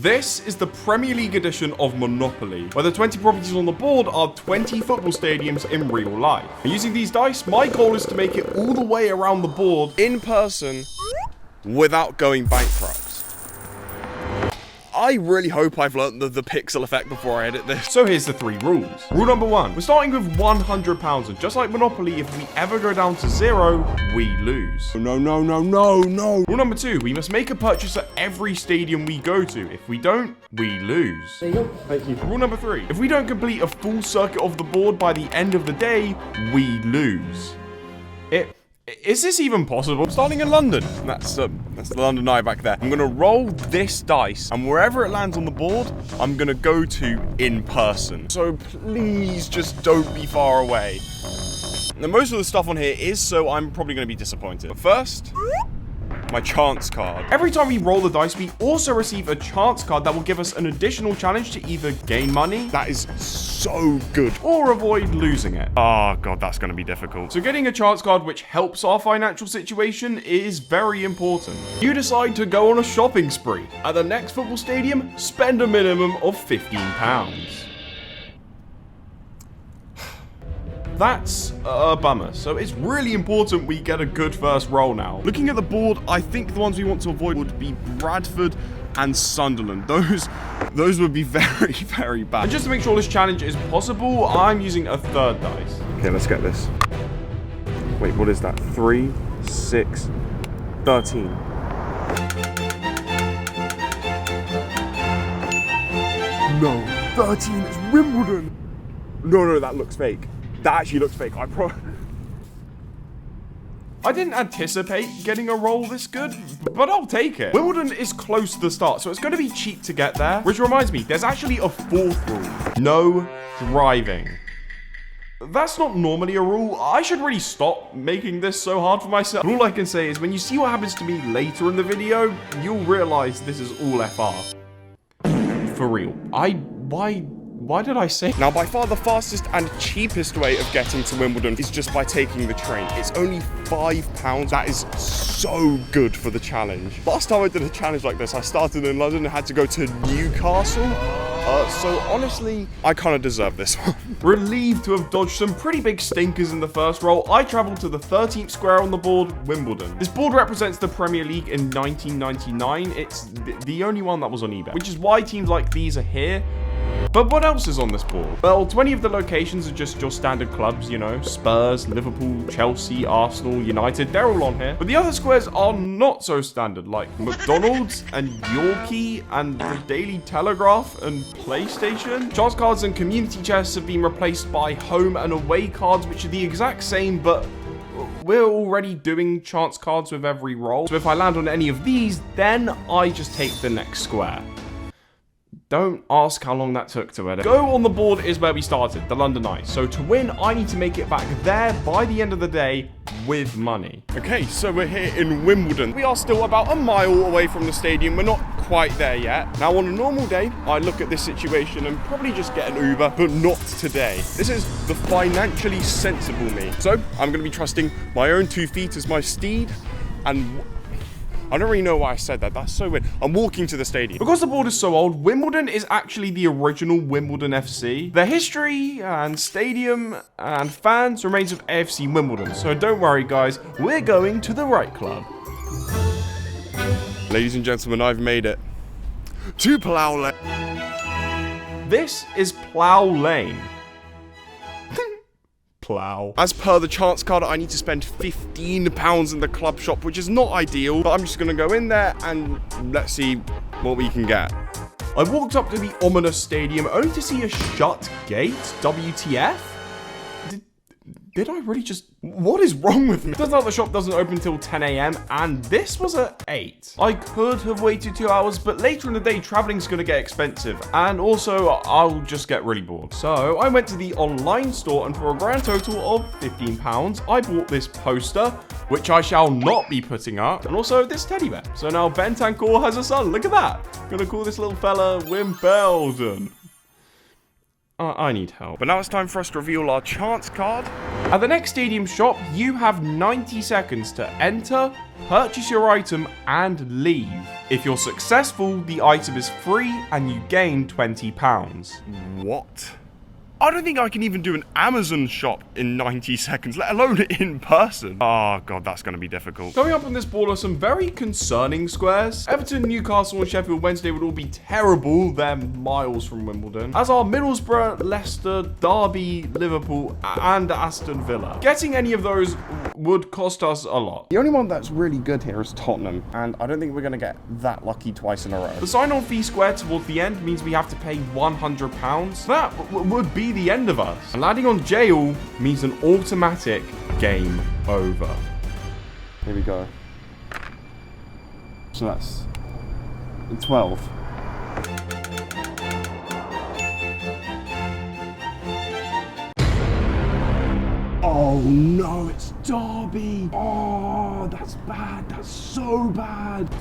This is the Premier League edition of Monopoly, where the 20 properties on the board are 20 football stadiums in real life. And using these dice, my goal is to make it all the way around the board in person without going bankrupt. I really hope I've learnt the pixel effect before I edit this. So here's the 3 rules. Rule number 1, we're starting with £100, and just like Monopoly, if we ever go down to 0, we lose. No. Rule number 2, we must make a purchase at every stadium we go to. If we don't, we lose. There you go. Thank you. Rule number 3, if we don't complete a full circuit of the board by the end of the day, we lose. Is this even possible? I'm starting in London. That's the London Eye back there. I'm gonna roll this dice, and wherever it lands on the board, I'm gonna go to in person. So please just don't be far away. Now, most of the stuff on here is so I'm probably gonna be disappointed. But first, my chance card. Every time we roll the dice, we also receive a chance card that will give us an additional challenge to either gain money, that is so good, or avoid losing it. Oh god, that's going to be difficult. So getting a chance card which helps our financial situation is very important. You decide to go on a shopping spree. At the next football stadium, spend a minimum of £15. That's a bummer, so it's really important we get a good first roll now. Looking at the board, I think the ones we want to avoid would be Bradford and Sunderland. Those would be very, very bad. And just to make sure this challenge is possible, I'm using a 3rd dice. Okay, let's get this. Wait, what is that? 3, 6, 13. No, 13 is Wimbledon. No, that looks fake. That actually looks fake. I didn't anticipate getting a roll this good, but I'll take it. Wimbledon is close to the start, so it's going to be cheap to get there. Which reminds me, there's actually a 4th rule. No driving. That's not normally a rule. I should really stop making this so hard for myself. All I can say is when you see what happens to me later in the video, you'll realize this is all FR. For real. Why did I say? Now, by far the fastest and cheapest way of getting to Wimbledon is just by taking the train. It's only £5. That is so good for the challenge. Last time I did a challenge like this, I started in London and had to go to Newcastle. So honestly, I kind of deserve this one. Relieved to have dodged some pretty big stinkers in the first roll, I travelled to the 13th square on the board, Wimbledon. This board represents the Premier League in 1999. It's the only one that was on eBay, which is why teams like these are here. But what else is on this board? Well, 20 of the locations are just your standard clubs, you know, Spurs, Liverpool, Chelsea, Arsenal, United, they're all on here. But the other squares are not so standard, like McDonald's and Yorkie and the Daily Telegraph and PlayStation. Chance cards and community chests have been replaced by home and away cards, which are the exact same, but we're already doing chance cards with every roll. So if I land on any of these, then I just take the next square. Don't ask how long that took to edit. Go on the board is where we started, the London Eye. So to win, I need to make it back there by the end of the day with money. Okay, so we're here in Wimbledon. We are still about a mile away from the stadium. We're not quite there yet. Now, on a normal day, I look at this situation and probably just get an Uber, but not today. This is the financially sensible me. So I'm going to be trusting my own 2 feet as my steed, and I don't really know why I said that. That's so weird. I'm walking to the stadium. Because the board is so old, Wimbledon is actually the original Wimbledon FC. The history and stadium and fans remains of AFC Wimbledon. So don't worry, guys. We're going to the right club. Ladies and gentlemen, I've made it to Plough Lane. This is Plough Lane. Plough. As per the chance card, I need to spend £15 in the club shop, which is not ideal, but I'm just gonna go in there and let's see what we can get. I walked up to the ominous stadium only to see a shut gate. WTF? Did I really just... What is wrong with me? Turns out the shop doesn't open until 10 AM, and this was at 8. I could have waited 2 hours, but later in the day, traveling's going to get expensive, and also, I'll just get really bored. So, I went to the online store, and for a grand total of £15, I bought this poster, which I shall not be putting up, and also this teddy bear. So now Bentancur has a son. Look at that. I'm going to call this little fella Wimbledon. I need help. But now it's time for us to reveal our chance card. At the next stadium shop, you have 90 seconds to enter, purchase your item, and leave. If you're successful, the item is free and you gain £20. What? I don't think I can even do an Amazon shop in 90 seconds, let alone in person. Oh god, that's going to be difficult. Coming up on this board are some very concerning squares. Everton, Newcastle and Sheffield Wednesday would all be terrible. They're miles from Wimbledon. As are Middlesbrough, Leicester, Derby, Liverpool and Aston Villa. Getting any of those would cost us a lot. The only one that's really good here is Tottenham, and I don't think we're going to get that lucky twice in a row. The sign-on fee square towards the end means we have to pay £100. That would be the end of us. And landing on jail means an automatic game over. Here we go. So that's 12. Oh no, it's Derby. Oh, that's bad. That's so bad.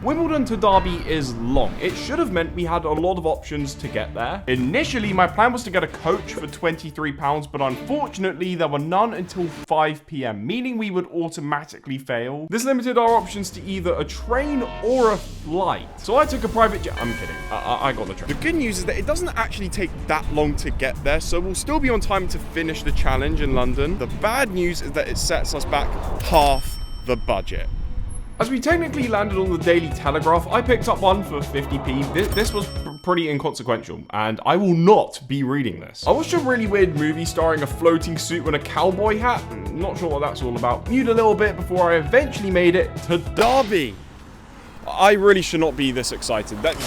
Wimbledon to Derby is long. It should have meant we had a lot of options to get there. Initially, my plan was to get a coach for £23, but unfortunately, there were none until 5 p.m, meaning we would automatically fail. This limited our options to either a train or a flight. So I took a private jet. I'm kidding. I got the train. The good news is that it doesn't actually take that long to get there, so we'll still be on time to finish the challenge in London. The bad news is that it sets us back half the budget. As we technically landed on the Daily Telegraph, I picked up one for 50p. This was pretty inconsequential, and I will not be reading this. I watched a really weird movie starring a floating suit and a cowboy hat. Not sure what that's all about. Mewed a little bit before I eventually made it to Derby. I really should not be this excited. That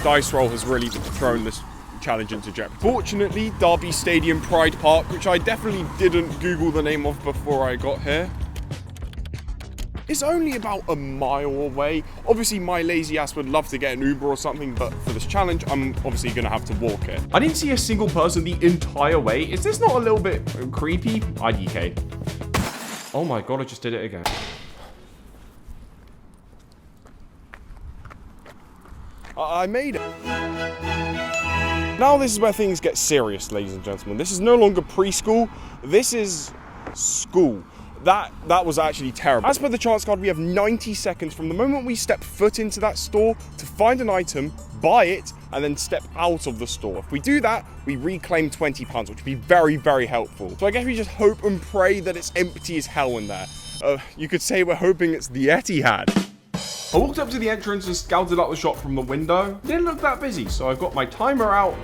dice roll has really thrown this challenge into jeopardy. Fortunately, Derby Stadium Pride Park, which I definitely didn't Google the name of before I got here, it's only about a mile away. Obviously, my lazy ass would love to get an Uber or something, but for this challenge, I'm obviously going to have to walk it. I didn't see a single person the entire way. Is this not a little bit creepy? IDK. Oh my god, I just did it again. I made it. Now this is where things get serious, ladies and gentlemen. This is no longer preschool. This is school. That was actually terrible. As per the chance card, we have 90 seconds from the moment we step foot into that store to find an item, buy it, and then step out of the store. If we do that, we reclaim £20, which would be very, very helpful. So I guess we just hope and pray that it's empty as hell in there. You could say we're hoping it's the Etihad. I walked up to the entrance and scouted out the shop from the window. It didn't look that busy, so I got my timer out,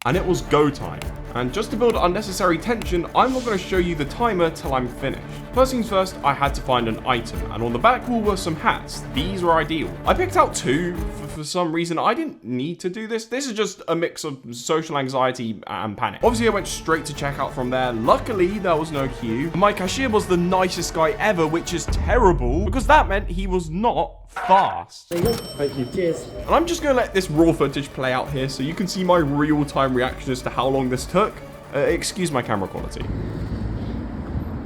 and it was go time. And just to build unnecessary tension, I'm not going to show you the timer till I'm finished. First things first, I had to find an item, and on the back wall were some hats. These were ideal. I picked out two for some reason. I didn't need to do this. This is just a mix of social anxiety and panic. Obviously, I went straight to checkout from there. Luckily, there was no queue. My cashier was the nicest guy ever, which is terrible, because that meant he was not fast. There you go. Thank you. Cheers. And I'm just going to let this raw footage play out here so you can see my real-time reaction as to how long this took. Excuse my camera quality.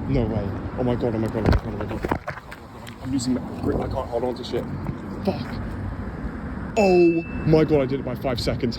No way. Oh my god, oh my god, oh my god, oh my god. I'm losing my grip. I can't hold on to shit. Fuck. Oh my god, I did it by 5 seconds.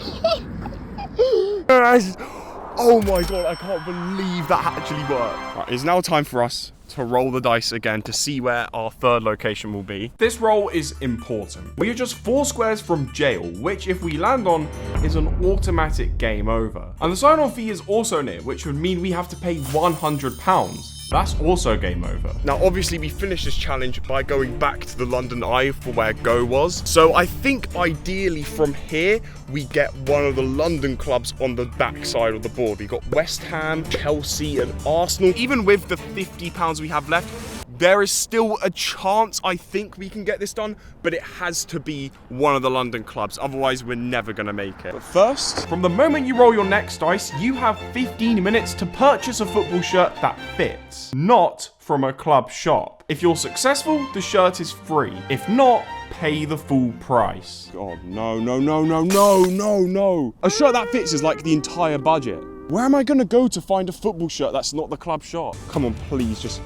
Oh my god, I can't believe that actually worked. Right, it's now time for us to roll the dice again to see where our third location will be. This roll is important. We are just 4 squares from jail, which if we land on is an automatic game over. And the sign-on fee is also near, which would mean we have to pay £100. That's also game over. Now, obviously, we finished this challenge by going back to the London Eye for where Go was. So I think ideally from here, we get one of the London clubs on the back side of the board. We've got West Ham, Chelsea and Arsenal. Even with the £50 we have left, there is still a chance I think we can get this done, but it has to be one of the London clubs. Otherwise, we're never going to make it. But first, from the moment you roll your next dice, you have 15 minutes to purchase a football shirt that fits, not from a club shop. If you're successful, the shirt is free. If not, pay the full price. God, no, no, no, no, no, no, no. A shirt that fits is like the entire budget. Where am I going to go to find a football shirt that's not the club shop? Come on, please, just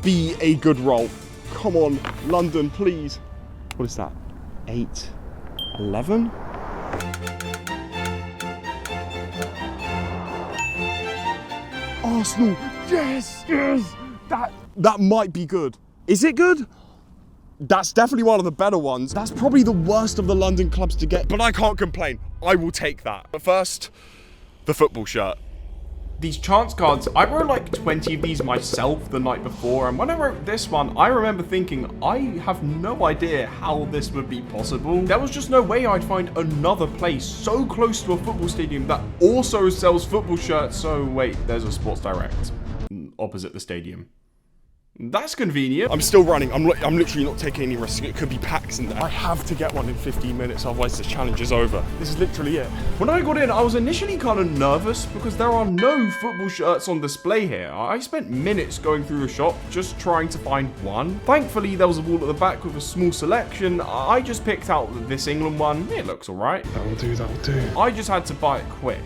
be a good roll. Come on, London, please. What is that? 8, 11? Arsenal, yes, yes. That might be good. Is it good? That's definitely one of the better ones. That's probably the worst of the London clubs to get, but I can't complain. I will take that. But first, the football shirt. These chance cards, I wrote like 20 of these myself the night before, and when I wrote this one, I remember thinking, I have no idea how this would be possible. There was just no way I'd find another place so close to a football stadium that also sells football shirts. So wait, there's a Sports Direct opposite the stadium. That's convenient. I'm still running. I'm literally not taking any risks. It could be packs in there. I have to get one in 15 minutes, otherwise this challenge is over. This is literally it. When I got in, I was initially kind of nervous because there are no football shirts on display here. I spent minutes going through the shop just trying to find one. Thankfully, there was a wall at the back with a small selection. I just picked out this England one. It looks all right. That'll do. I just had to buy it quick.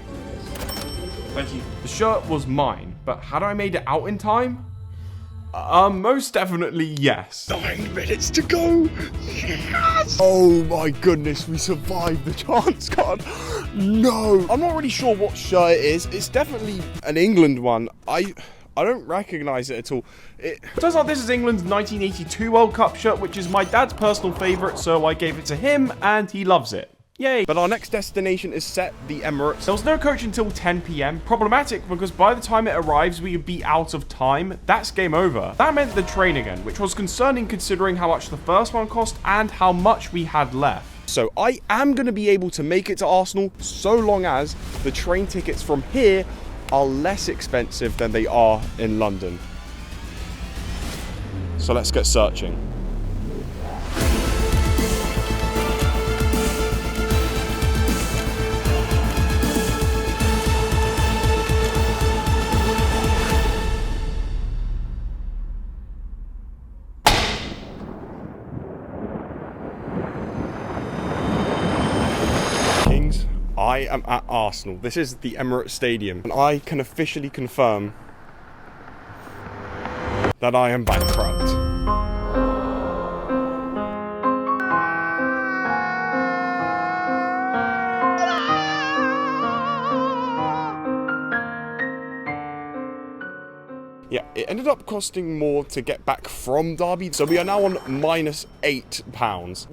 Thank you. The shirt was mine, but had I made it out in time? Most definitely yes. 9 minutes to go. Yes! Oh my goodness, we survived the chance card. No. I'm not really sure what shirt it is. It's definitely an England one. I don't recognize it at all. It turns out this is England's 1982 World Cup shirt, which is my dad's personal favorite, so I gave it to him and he loves it. Yay. But our next destination is set, the Emirates. There was no coach until 10 p.m. Problematic because by the time it arrives, we would be out of time. That's game over. That meant the train again, which was concerning considering how much the first one cost and how much we had left. So I am going to be able to make it to Arsenal so long as the train tickets from here are less expensive than they are in London. So let's get searching. I am at Arsenal. This is the Emirates Stadium, and I can officially confirm that I am bankrupt. Yeah, it ended up costing more to get back from Derby, so we are now on -8.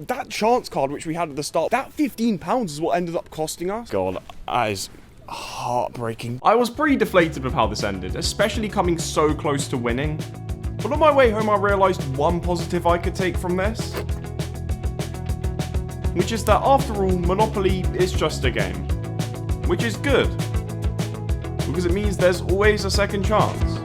That chance card which we had at the start, that £15 is what ended up costing us. God, that is heartbreaking. I was pretty deflated with how this ended, especially coming so close to winning. But on my way home, I realised one positive I could take from this, which is that after all, Monopoly is just a game, which is good, because it means there's always a second chance.